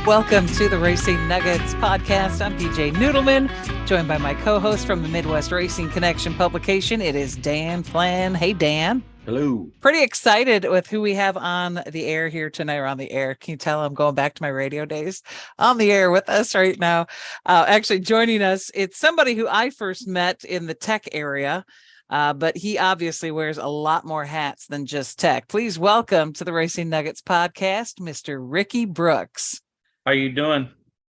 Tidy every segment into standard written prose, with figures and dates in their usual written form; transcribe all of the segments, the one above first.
Welcome to the Racing Nuggets podcast. I'm PJ Noodleman, joined by my co-host from the Midwest Racing Connection publication. It is Dan Flan. Hey, Dan. Hello. Pretty excited with who we have on the air here tonight, or on the air. Can you tell I'm going back to my radio days? On the air with us right now. Actually joining us, it's somebody who I first met in the tech area, but he obviously wears a lot more hats than just tech. Please welcome to the Racing Nuggets podcast, Mr. Ricky Brooks. How you doing?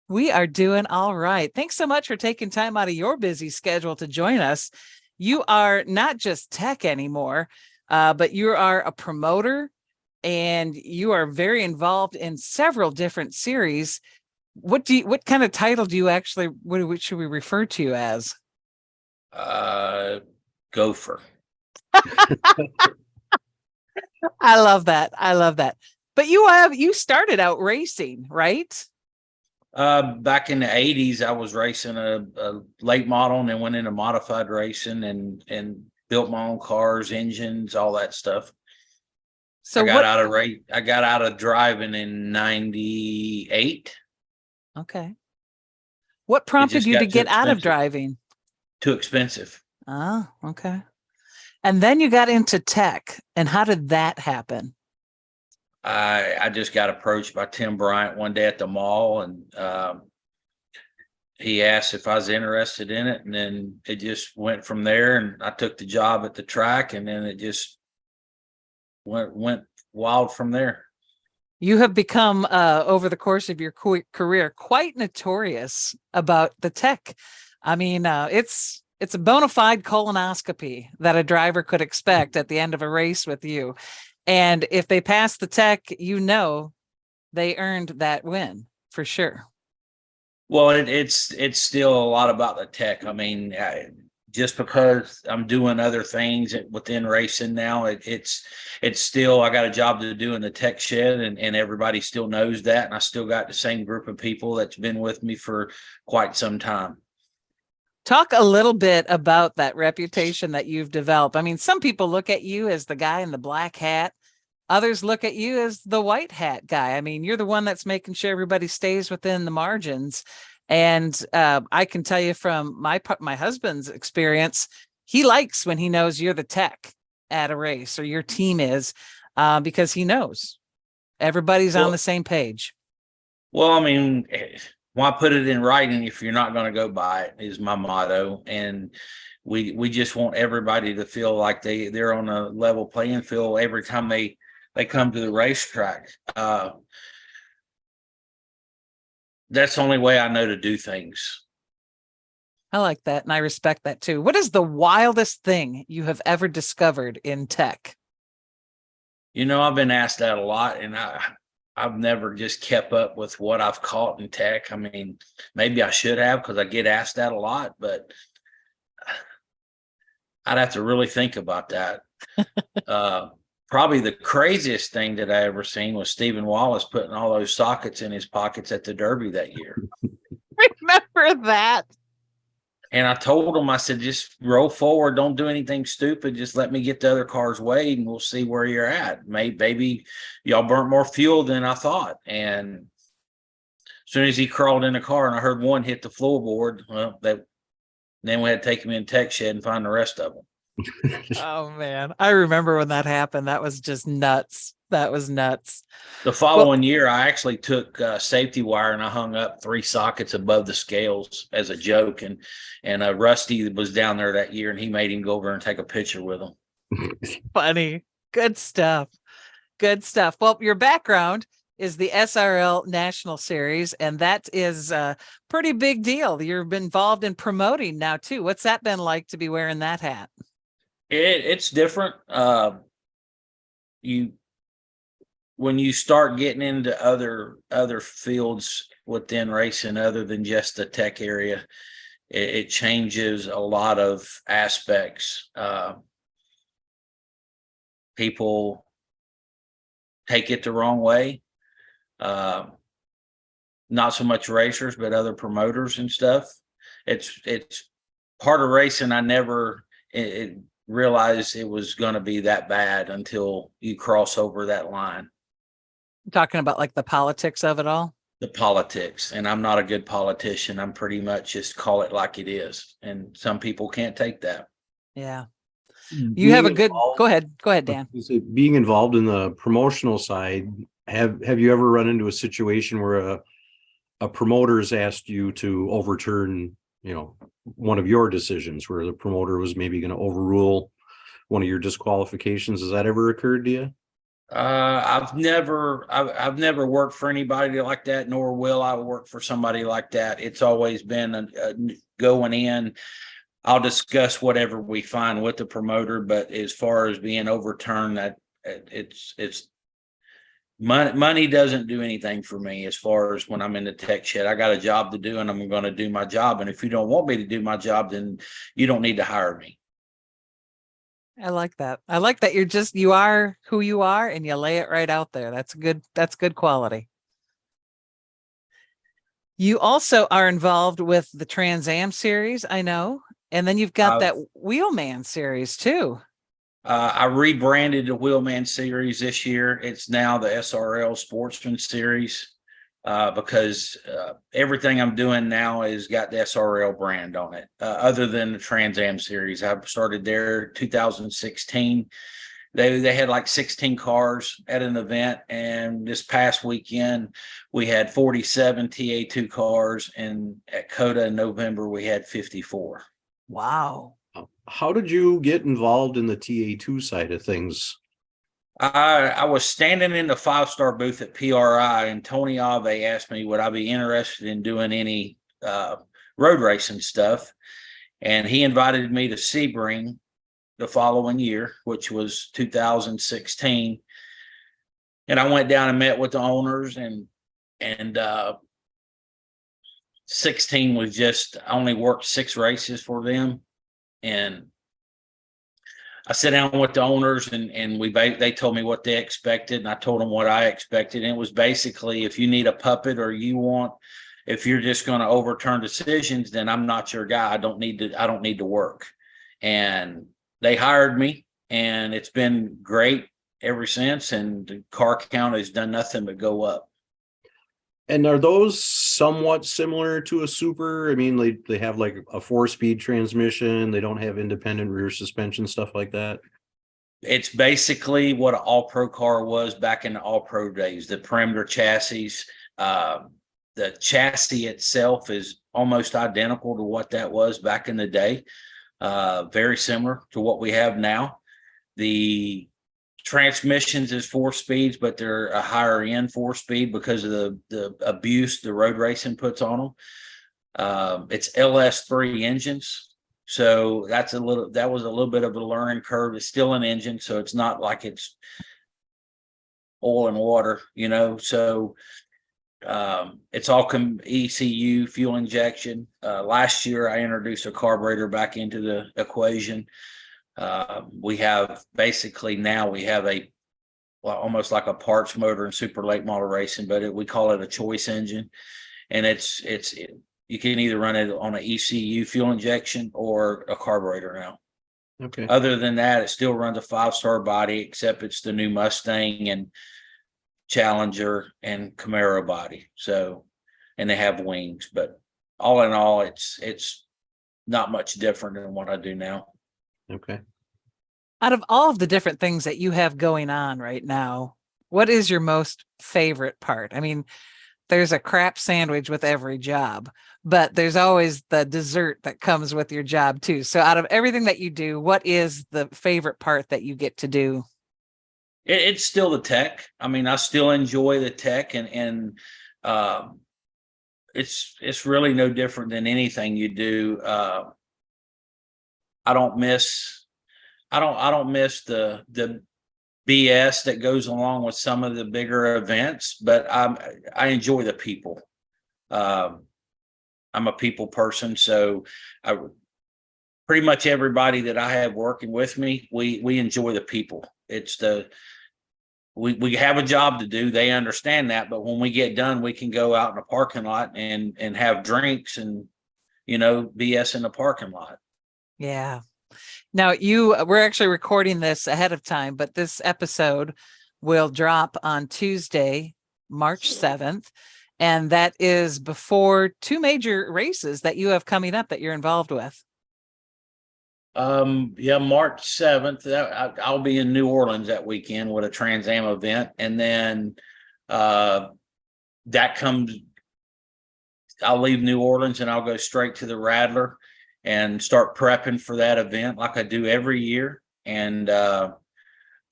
We are doing all right. Thanks so much for taking time out of your busy schedule to join us. You are not just tech anymore, but you are a promoter and you are very involved in several different series. What kind of title do you actually, what should we refer to you as? Gopher. I love that. But you started out racing, right? Back in the 80s, I was racing a late model and then went into modified racing and built my own cars, engines, all that stuff. So I got out of driving in 98. Okay. What prompted you to get out of driving? Too expensive. Oh, okay. And then you got into tech. And how did that happen? I just got approached by Tim Bryant one day at the mall, and he asked if I was interested in it, and then it just went from there. And I took the job at the track, and then it just went wild from there. You have become, over the course of your career, quite notorious about the tech. I mean, it's a bona fide colonoscopy that a driver could expect at the end of a race with you. And if they pass the tech, they earned that win for sure. Well, it's still a lot about the tech. I mean, just because I'm doing other things within racing now, it's still, I got a job to do in the tech shed, and everybody still knows that. And I still got the same group of people that's been with me for quite some time. Talk a little bit about that reputation that you've developed. I mean, some people look at you as the guy in the black hat. Others look at you as the white hat guy. I mean, you're the one that's making sure everybody stays within the margins. And I can tell you from my husband's experience, he likes when he knows you're the tech at a race, or your team is, because he knows everybody's on the same page. Well, I mean, why put it in writing if you're not going to go by it, is my motto. And we just want everybody to feel like they're on a level playing field every time they come to the racetrack. That's the only way I know to do things. I like that, and I respect that too. What is the wildest thing you have ever discovered in tech? I've been asked that a lot, and I've never just kept up with what I've caught in tech. I mean, maybe I should have, because I get asked that a lot, but I'd have to really think about that. Probably the craziest thing that I ever seen was Stephen Wallace putting all those sockets in his pockets at the Derby that year. Remember that? And I told him, I said, just roll forward. Don't do anything stupid. Just let me get the other cars weighed, and we'll see where you're at. Maybe y'all burnt more fuel than I thought. And as soon as he crawled in the car and I heard one hit the floorboard, well, then we had to take him in tech shed and find the rest of them. Oh man, I remember when that happened. That was just nuts. That was nuts. The following year, I actually took safety wire and I hung up 3 sockets above the scales as a joke. And Rusty was down there that year, and he made him go over and take a picture with him. Funny. Good stuff. Well, your background is the SRL National Series, and that is a pretty big deal. You've been involved in promoting now too. What's that been like to be wearing that hat? It's different. When you start getting into other fields within racing other than just the tech area, it changes a lot of aspects. People take it the wrong way. Not so much racers, but other promoters and stuff. It's part of racing. I never realized it was going to be that bad until you cross over that line. Talking about like the politics of it all. the politics, and I'm not a good politician. I'm pretty much just call it like it is, and some people can't take that. Yeah. You have a good, go ahead, Dan. Being involved in the promotional side, have you ever run into a situation where a promoter has asked you to overturn, one of your decisions, where the promoter was maybe going to overrule one of your disqualifications? Has that ever occurred to you? I've never worked for anybody like that, nor will I work for somebody like that. It's always been a going in. I'll discuss whatever we find with the promoter, but as far as being overturned, that it's money doesn't do anything for me. As far as when I'm in the tech shed, I got a job to do, and I'm going to do my job. And if you don't want me to do my job, then you don't need to hire me. I like that. I like that you are who you are and you lay it right out there. That's good quality. You also are involved with the Trans Am series, I know. And then you've got that Wheelman series too. I rebranded the Wheelman series this year. It's now the SRL Sportsman series because everything I'm doing now has got the SRL brand on it. Other than the Trans Am series, I started there 2016. They had like 16 cars at an event, and this past weekend we had 47 TA2 cars, and at COTA in November we had 54. Wow. How did you get involved in the TA2 side of things? I was standing in the 5-star booth at PRI, and Tony Ave asked me, would I be interested in doing any road racing stuff? And he invited me to Sebring the following year, which was 2016. And I went down and met with the owners, and 16 was just, I only worked 6 races for them. And I sat down with the owners, and they told me what they expected, and I told them what I expected. And it was basically, if you need a puppet, or if you're just going to overturn decisions, then I'm not your guy. I don't need to work. And they hired me, and it's been great ever since. And the car count has done nothing but go up. And are those somewhat similar to a super? I mean, they have like a 4-speed transmission. They don't have independent rear suspension, stuff like that. It's basically what an all-pro car was back in the all-pro days. The perimeter chassis, the chassis itself is almost identical to what that was back in the day. Very similar to what we have now. The transmissions is 4 speeds, but they're a higher end 4-speed because of the abuse the road racing puts on them. It's LS3 engines, so that was a little bit of a learning curve. It's still an engine, so it's not like it's oil and water, So it's all ECU, fuel injection. Last year I introduced a carburetor back into the equation. We have almost like a parts motor in super late model racing, but we call it a choice engine. And you can either run it on an ECU fuel injection or a carburetor now. Okay. Other than that, it still runs a 5-star body, except it's the new Mustang and Challenger and Camaro body. So, and they have wings, but all in all, it's not much different than what I do now. Okay. Out of all of the different things that you have going on right now, what is your most favorite part? I mean, there's a crap sandwich with every job, but there's always the dessert that comes with your job too. So out of everything that you do, what is the favorite part that you get to do? It's still the tech. I mean, I still enjoy the tech, and it's really no different than anything you do. I don't miss the BS that goes along with some of the bigger events, but I enjoy the people. I'm a people person, so pretty much everybody that I have working with me, we enjoy the people. We have a job to do. They understand that, but when we get done, we can go out in the parking lot and have drinks and BS in the parking lot. Yeah. Now we're actually recording this ahead of time, but this episode will drop on Tuesday, March 7th. And that is before two major races that you have coming up that you're involved with. Yeah, March 7th. I'll be in New Orleans that weekend with a Trans Am event. And then that comes, I'll leave New Orleans and I'll go straight to the Rattler and start prepping for that event like I do every year. And the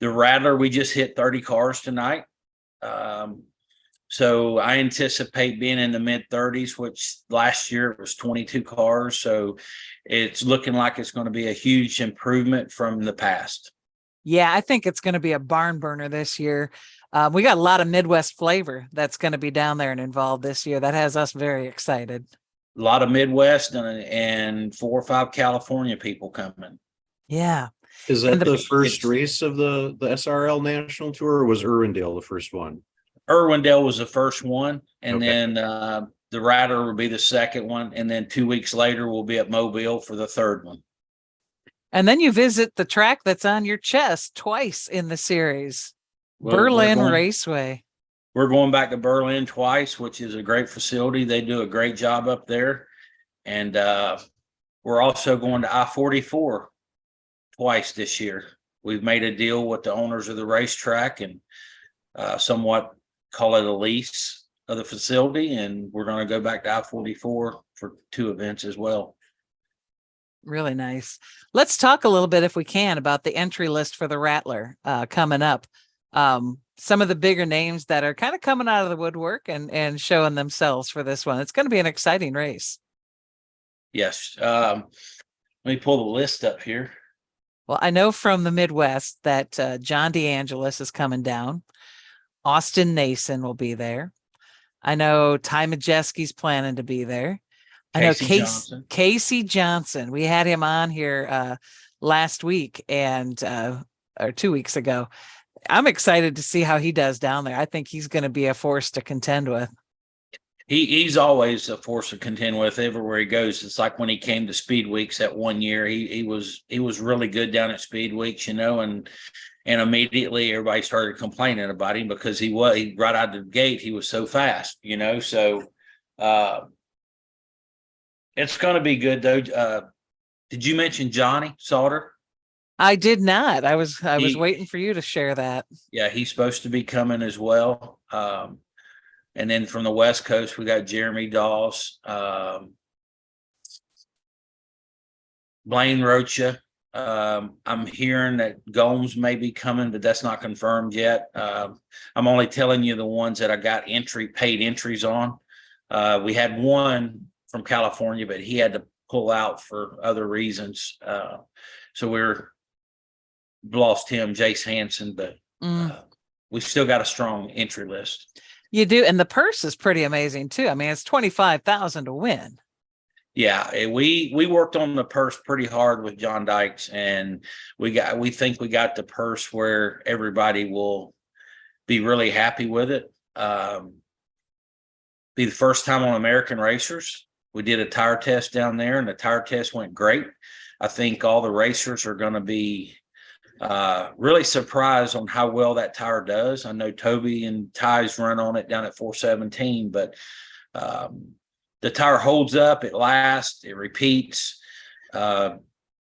Rattler, we just hit 30 cars tonight. So I anticipate being in the mid 30s, which last year it was 22 cars. So it's looking like it's going to be a huge improvement from the past. Yeah, I think it's going to be a barn burner this year. We got a lot of Midwest flavor that's going to be down there and involved this year. That has us very excited. A lot of Midwest and 4 or 5 California people coming. Yeah. Is that the first race of the SRL National Tour, or was Irwindale the first one? Irwindale was the first one, and then the Rattler will be the second one, and then 2 weeks later we'll be at Mobile for the third one. And then you visit the track that's on your chest twice in the series, Berlin Raceway. We're going back to Berlin twice, which is a great facility. They do a great job up there. And we're also going to I-44 twice this year. We've made a deal with the owners of the racetrack and somewhat call it a lease of the facility. And we're going to go back to I-44 for 2 events as well. Really nice. Let's talk a little bit, if we can, about the entry list for the Rattler coming up. Some of the bigger names that are kind of coming out of the woodwork and showing themselves for this one. It's going to be an exciting race. Yes. Let me pull the list up here. Well, I know from the Midwest that John DeAngelis is coming down. Austin Nason will be there. I know Ty Majeski's planning to be there. I know Casey Johnson. We had him on here last week or 2 weeks ago. I'm excited to see how he does down there. I think he's going to be a force to contend with. He's always a force to contend with everywhere he goes. It's like when he came to Speed Weeks that one year, he was really good down at Speed Weeks, and immediately everybody started complaining about him because he right out of the gate, he was so fast, so it's going to be good though. Did you mention Johnny Sauter? I did not. I was waiting for you to share that. Yeah, he's supposed to be coming as well. And then from the West Coast, we got Jeremy Doss, Blaine Rocha. I'm hearing that Gomes may be coming, but that's not confirmed yet. I'm only telling you the ones that I got paid entries on. We had one from California, but he had to pull out for other reasons. So we're lost him, Jace Hansen, but we still got a strong entry list. You do, and the purse is pretty amazing too. I mean, it's $25,000 to win. Yeah, we worked on the purse pretty hard with John Dykes, and we think we got the purse where everybody will be really happy with it. Be the first time on American Racers. We did a tire test down there, and the tire test went great. I think all the racers are going to be really surprised on how well that tire does. I know Toby and Ty's run on it down at 417, but the tire holds up, it lasts, it repeats. For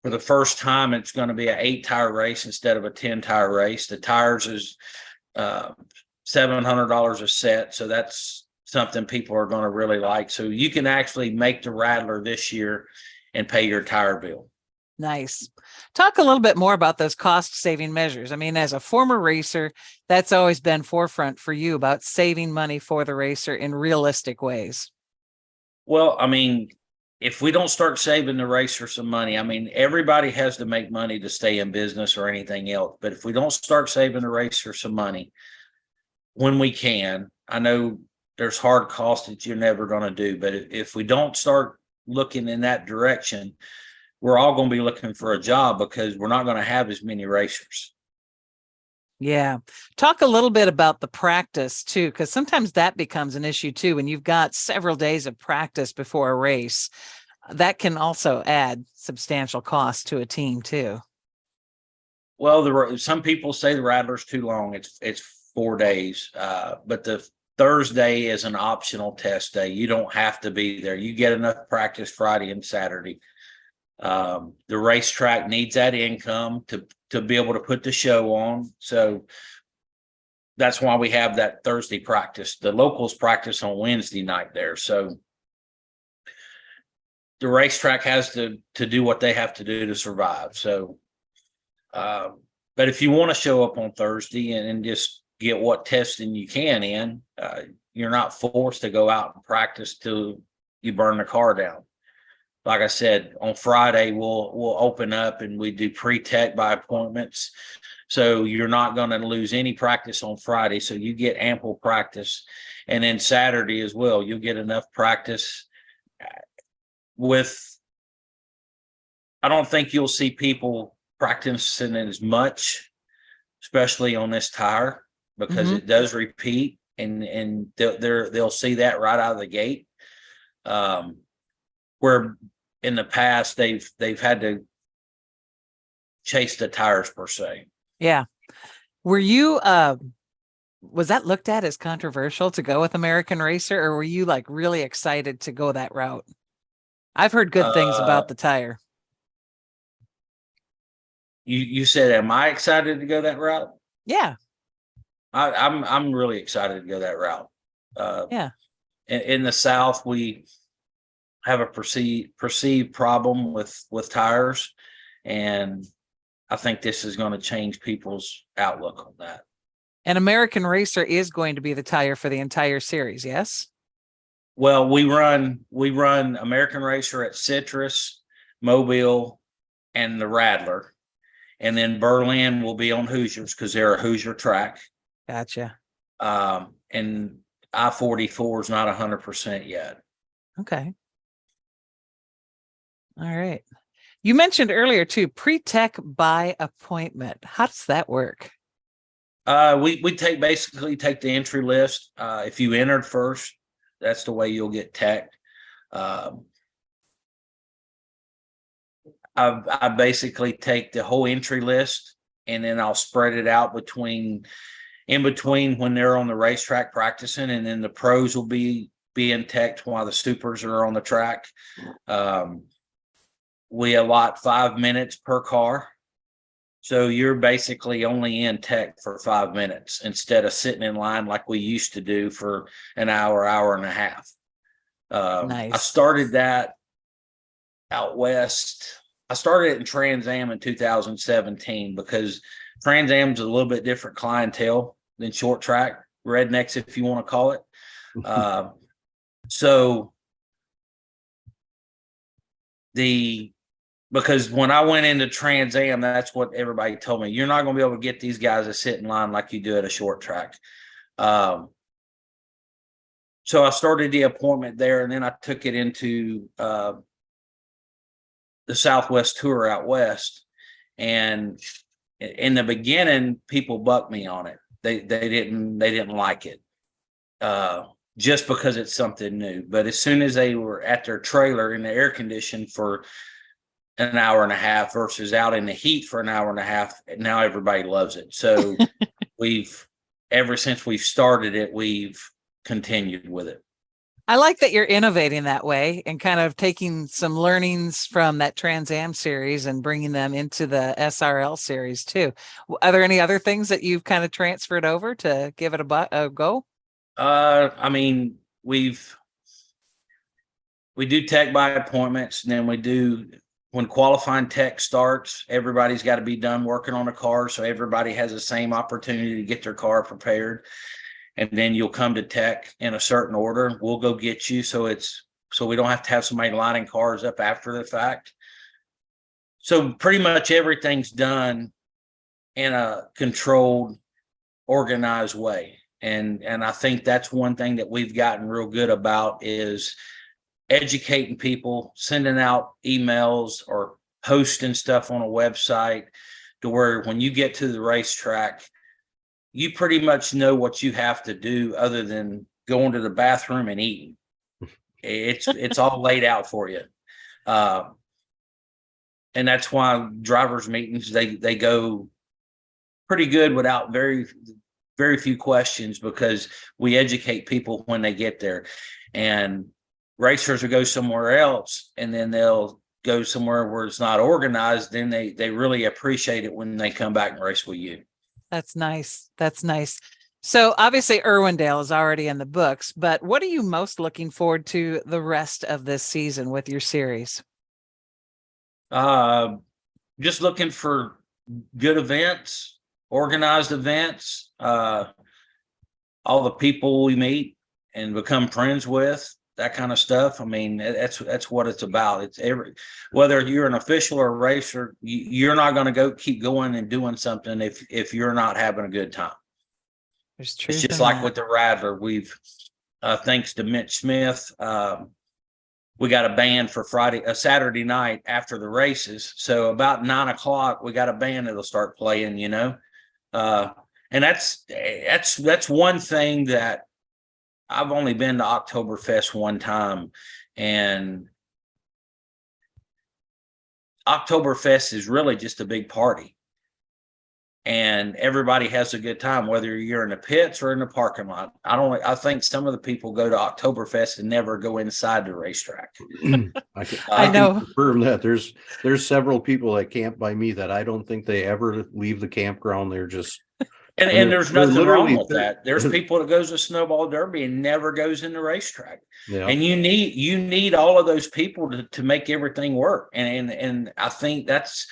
the first time, it's going to be an 8-tire race instead of a 10-tire race. The tires is $700 a set, so that's something people are going to really like. So you can actually make the Rattler this year and pay your tire bill. Nice. Talk a little bit more about those cost-saving measures. I mean, as a former racer, that's always been forefront for you about saving money for the racer in realistic ways. Well, I mean, if we don't start saving the racer some money, I mean, everybody has to make money to stay in business or anything else. But if we don't start saving the racer some money when we can, I know there's hard costs that you're never going to do. But if we don't start looking in that direction, we're all going to be looking for a job because we're not going to have as many racers. Yeah. Talk a little bit about the practice too, because sometimes that becomes an issue too. When you've got several days of practice before a race, that can also add substantial cost to a team too. Well, some people say the Rattler's too long. It's 4 days, but the Thursday is an optional test day. You don't have to be there. You get enough practice Friday and Saturday. The racetrack needs that income to be able to put the show on. So that's why we have that Thursday practice. The locals practice on Wednesday night there. So the racetrack has to do what they have to do to survive. So, but if you want to show up on Thursday and just get what testing you can in, you're not forced to go out and practice till you burn the car down. Like I said, on Friday, we'll open up and we do pre-tech by appointments. So you're not going to lose any practice on Friday. So you get ample practice. And then Saturday as well, you'll get enough practice I don't think you'll see people practicing as much, especially on this tire, because it does repeat and they'll see that right out of the gate. Where in the past they've had to chase the tires per se. Yeah. Were you was that looked at as controversial to go with American Racer, or were you like really excited to go that route? I've heard good things about the tire. You said, am I excited to go that route? Yeah. I'm really excited to go that route. Yeah. In the South, we have a perceived problem with tires, and I think this is going to change people's outlook on that. And American Racer is going to be the tire for the entire series, yes? Well, we run American Racer at Citrus, Mobile, and the Rattler. And then Berlin will be on Hoosiers because they're a Hoosier track. Gotcha. And I-44 is not 100% yet. Okay. All right. You mentioned earlier too, pre-tech by appointment. How does that work? We basically take the entry list. If you entered first, that's the way you'll get teched. I basically take the whole entry list and then I'll spread it out in between when they're on the racetrack practicing, and then the pros will be being teched while the supers are on the track. We allot 5 minutes per car. So you're basically only in tech for 5 minutes instead of sitting in line like we used to do for an hour and a half. Nice. I started that out west. I started it in Trans Am in 2017 because Trans Am's a little bit different clientele than short track, rednecks, if you want to call it. So because when I went into Trans Am, that's what everybody told me. You're not going to be able to get these guys to sit in line like you do at a short track. So I started the appointment there, and then I took it into the Southwest Tour out west. And in the beginning, people bucked me on it. They didn't like it just because it's something new. But as soon as they were at their trailer in the air condition for an hour and a half versus out in the heat for an hour and a half, now everybody loves it. So ever since we've started it, we've continued with it. I like that you're innovating that way and kind of taking some learnings from that Trans Am series and bringing them into the SRL series too. Are there any other things that you've kind of transferred over to give it a go? I mean, we do tech by appointments, and then when qualifying tech starts, everybody's got to be done working on a car, so everybody has the same opportunity to get their car prepared. And then you'll come to tech in a certain order. We'll go get you. So we don't have to have somebody lining cars up after the fact. So pretty much everything's done in a controlled, organized way. And I think that's one thing that we've gotten real good about is educating people, sending out emails or posting stuff on a website to where when you get to the racetrack, you pretty much know what you have to do other than going to the bathroom and eating. It's all laid out for you. And that's why drivers meetings, they go pretty good without very few questions because we educate people when they get there. And racers will go somewhere else and then they'll go somewhere where it's not organized. Then they really appreciate it when they come back and race with you. That's nice. That's nice. So obviously Irwindale is already in the books, but what are you most looking forward to the rest of this season with your series? Just looking for good events, organized events, all the people we meet and become friends with, that kind of stuff. I mean, that's what it's about. It's whether you're an official or a racer, you're not going to keep going and doing something if you're not having a good time. There's truth. It's just like with the Rattler. We've thanks to Mitch Smith, we got a band for Saturday night after the races. So about 9 o'clock, we got a band that'll start playing, and that's one thing that I've only been to Oktoberfest one time, and Oktoberfest is really just a big party. And everybody has a good time, whether you're in the pits or in the parking lot. I think some of the people go to Oktoberfest and never go inside the racetrack. I know. Can confirm that there's several people that camp by me that I don't think they ever leave the campground. They're just and there's nothing wrong with that. There's people that goes to Snowball Derby and never goes in the racetrack. Yeah. And you need all of those people to make everything work. And I think that's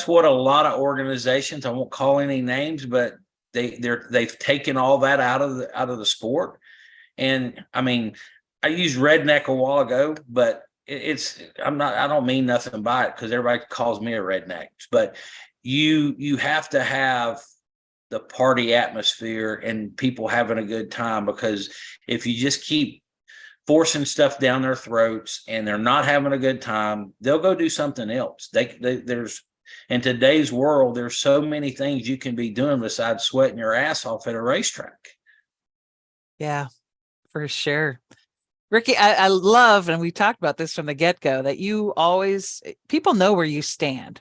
what a lot of organizations, I won't call any names, but they've taken all that out of the sport. And I mean, I used redneck a while ago, but I don't mean nothing by it because everybody calls me a redneck, but you have to have the party atmosphere and people having a good time, because if you just keep forcing stuff down their throats and they're not having a good time, they'll go do something else. There's in today's world, there's so many things you can be doing besides sweating your ass off at a racetrack. Yeah, for sure. Ricky, I love, and we talked about this from the get-go, that people know where you stand.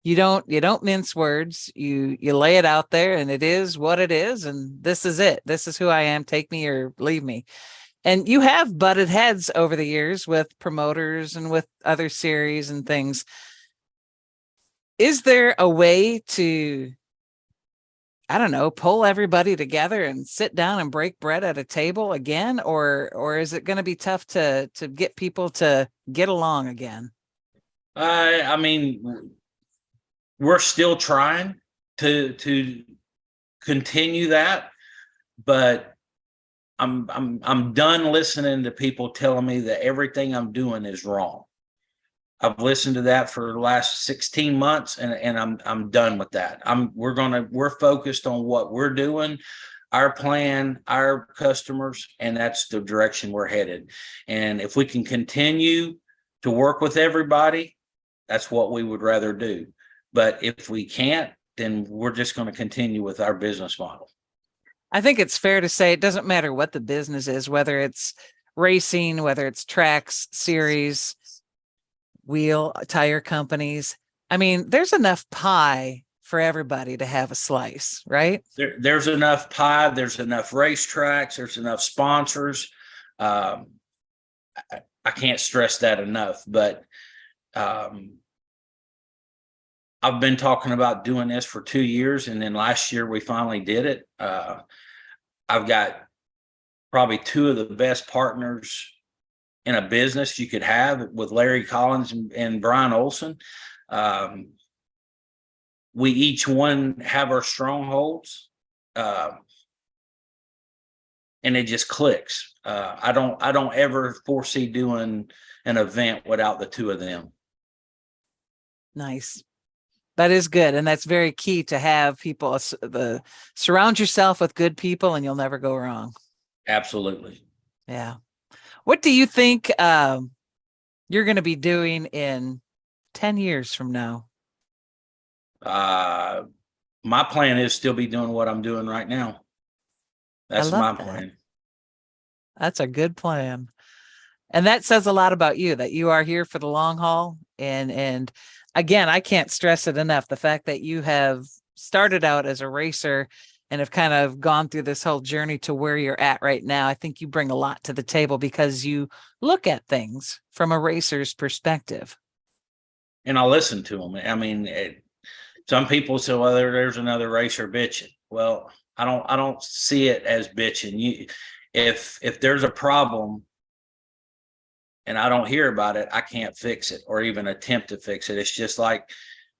You don't mince words. You lay it out there, and it is what it is, and this is it. This is who I am. Take me or leave me. And you have butted heads over the years with promoters and with other series and things. Is there a way to, I don't know, pull everybody together and sit down and break bread at a table again? Or is it going to be tough to get people to get along again? I mean, we're still trying to continue that, but I'm done listening to people telling me that everything I'm doing is wrong. I've listened to that for the last 16 months and I'm done with that. We're focused on what we're doing, our plan, our customers, and that's the direction we're headed. And if we can continue to work with everybody, that's what we would rather do. But if we can't, then we're just going to continue with our business model. I think it's fair to say it doesn't matter what the business is, whether it's racing, whether it's tracks, series, wheel, tire companies. I mean, there's enough pie for everybody to have a slice, right? There's enough pie. There's enough racetracks. There's enough sponsors. I can't stress that enough, but I've been talking about doing this for 2 years, and then last year we finally did it. I've got probably two of the best partners in a business you could have with Larry Collins and Brian Olson. We each one have our strongholds, and it just clicks. I don't ever foresee doing an event without the two of them. Nice. That is good. And that's very key, to have people, surround yourself with good people and you'll never go wrong. Absolutely. Yeah. What do you think you're going to be doing in 10 years from now? My plan is still be doing what I'm doing right now. That's my plan. That's a good plan. And that says a lot about you, that you are here for the long haul. And again, I can't stress it enough. The fact that you have started out as a racer and have kind of gone through this whole journey to where you're at right now. I think you bring a lot to the table because you look at things from a racer's perspective. And I listen to them. I mean, some people say, well, there's another racer bitching. Well, I don't see it as bitching. If there's a problem and I don't hear about it, I can't fix it or even attempt to fix it. It's just like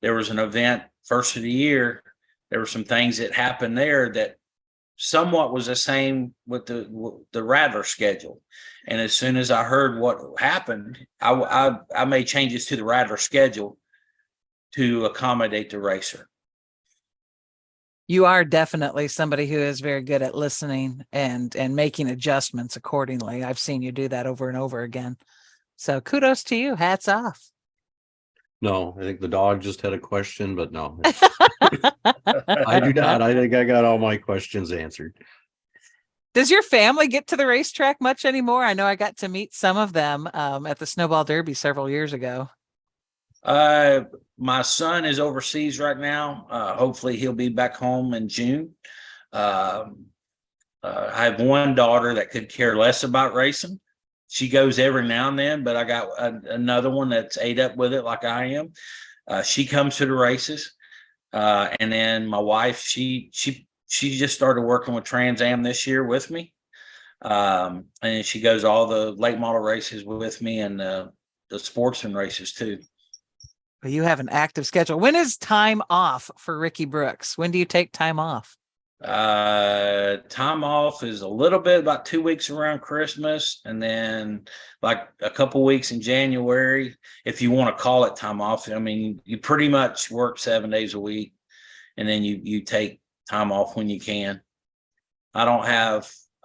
there was an event first of the year. There were some things that happened there that somewhat was the same with the Rattler schedule. And as soon as I heard what happened, I made changes to the Rattler schedule to accommodate the racer. You are definitely somebody who is very good at listening and making adjustments accordingly. I've seen you do that over and over again. So kudos to you. Hats off. No, I think the dog just had a question, but no. I do not. I think I got all my questions answered. Does your family get to the racetrack much anymore? I know I got to meet some of them at the Snowball Derby several years ago. My son is overseas right now. Hopefully he'll be back home in June. I have one daughter that could care less about racing. She goes every now and then, but I got another one that's ate up with it like I am. She comes to the races. And then my wife, she just started working with Trans Am this year with me. And she goes all the late model races with me and the Sportsmen races too. But you have an active schedule. When is time off for Ricky Brooks? When do you take time off? Time off is a little bit, about 2 weeks around Christmas, and then like a couple weeks in January, if you want to call it time off. I mean, you pretty much work 7 days a week, and then you take time off when you can. I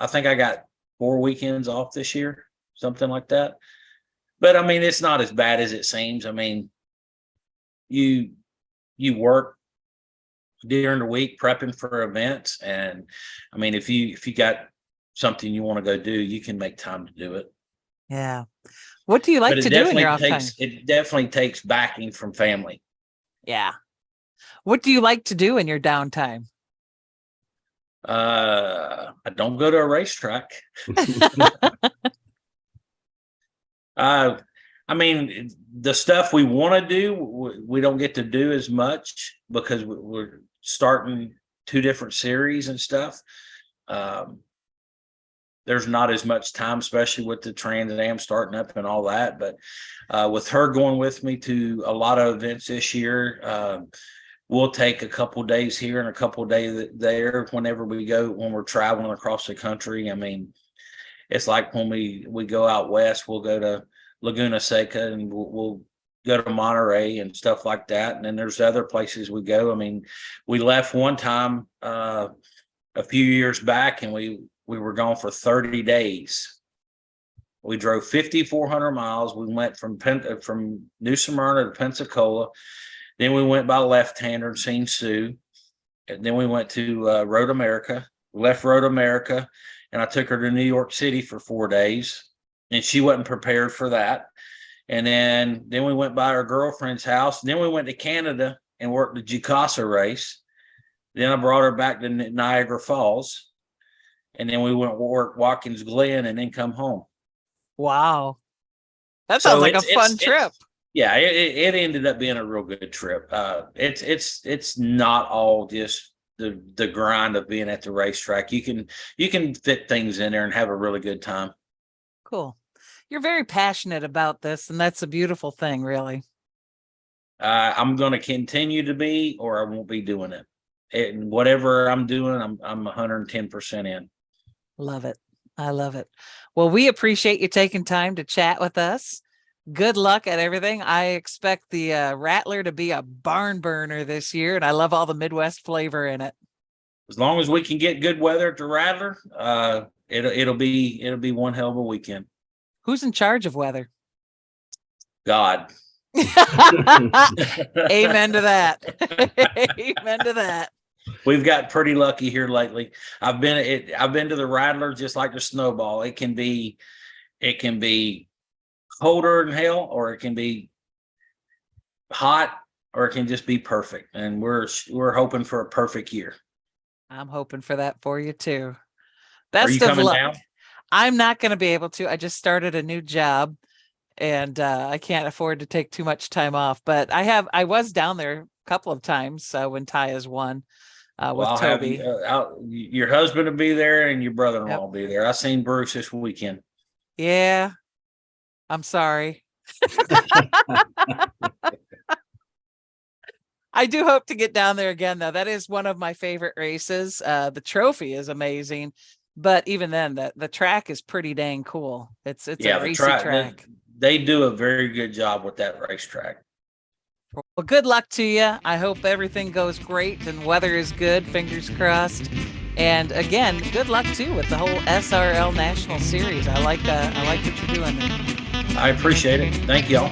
think I got 4 weekends off this year, something like that. But I mean, it's not as bad as it seems. I mean, you work during the week prepping for events, and I mean, if you got something you want to go do, you can make time to do it. Yeah. What do you like to do in your off time? It definitely takes backing from family. Yeah. What do you like to do in your downtime? I don't go to a racetrack. I mean, the stuff we want to do, we don't get to do as much because we're starting 2 different series and stuff. There's not as much time, especially with the Trans Am starting up and all that. But with her going with me to a lot of events this year, we'll take a couple days here and a couple days there whenever we go, when we're traveling across the country. I mean, it's like when we go out west, we'll go to Laguna Seca and we'll go to Monterey and stuff like that. And then there's other places we go. I mean, we left one time a few years back, and we were gone for 30 days. We drove 5,400 miles. We went from New Smyrna to Pensacola. Then we went by left-hander and seen Sue. And then we went to Road America, left Road America, and I took her to New York City for 4 days. And she wasn't prepared for that. And then we went by her girlfriend's house. And then we went to Canada and worked the Jukasa race. Then I brought her back to Niagara Falls. And then we went work Watkins Glen and then come home. Wow. That sounds like a fun trip. Yeah, it ended up being a real good trip. It's not all just the grind of being at the racetrack. You can fit things in there and have a really good time. Cool. You're very passionate about this, and that's a beautiful thing, really. I'm going to continue to be, or I won't be doing it. And whatever I'm doing, I'm 110% in. Love it. I love it. Well, we appreciate you taking time to chat with us. Good luck at everything. I expect the Rattler to be a barn burner this year, and I love all the Midwest flavor in it. As long as we can get good weather at the Rattler, it'll be one hell of a weekend. Who's in charge of weather? God. Amen to that. Amen to that. We've got pretty lucky here lately. I've been to the Rattler just like the Snowball. It can be colder than hell, or it can be hot, or it can just be perfect. And we're hoping for a perfect year. I'm hoping for that for you too. Are you Best of coming luck. down? I'm not going to be able to. I just started a new job and I can't afford to take too much time off, but I was down there a couple of times when Ty has won Well, with I'll have Toby. you, your husband will be there and your brother-in-law Yep. will be there. I seen Bruce this weekend. Yeah. I'm sorry. I do hope to get down there again, though. That is one of my favorite races. The trophy is amazing, but even then, the track is pretty dang cool. It's Yeah, a racy track. they do a very good job with that racetrack. Well, good luck to you. I hope everything goes great and weather is good. Fingers crossed. And again, good luck too with the whole SRL National Series. I like what you're doing there. I appreciate it. Thank y'all.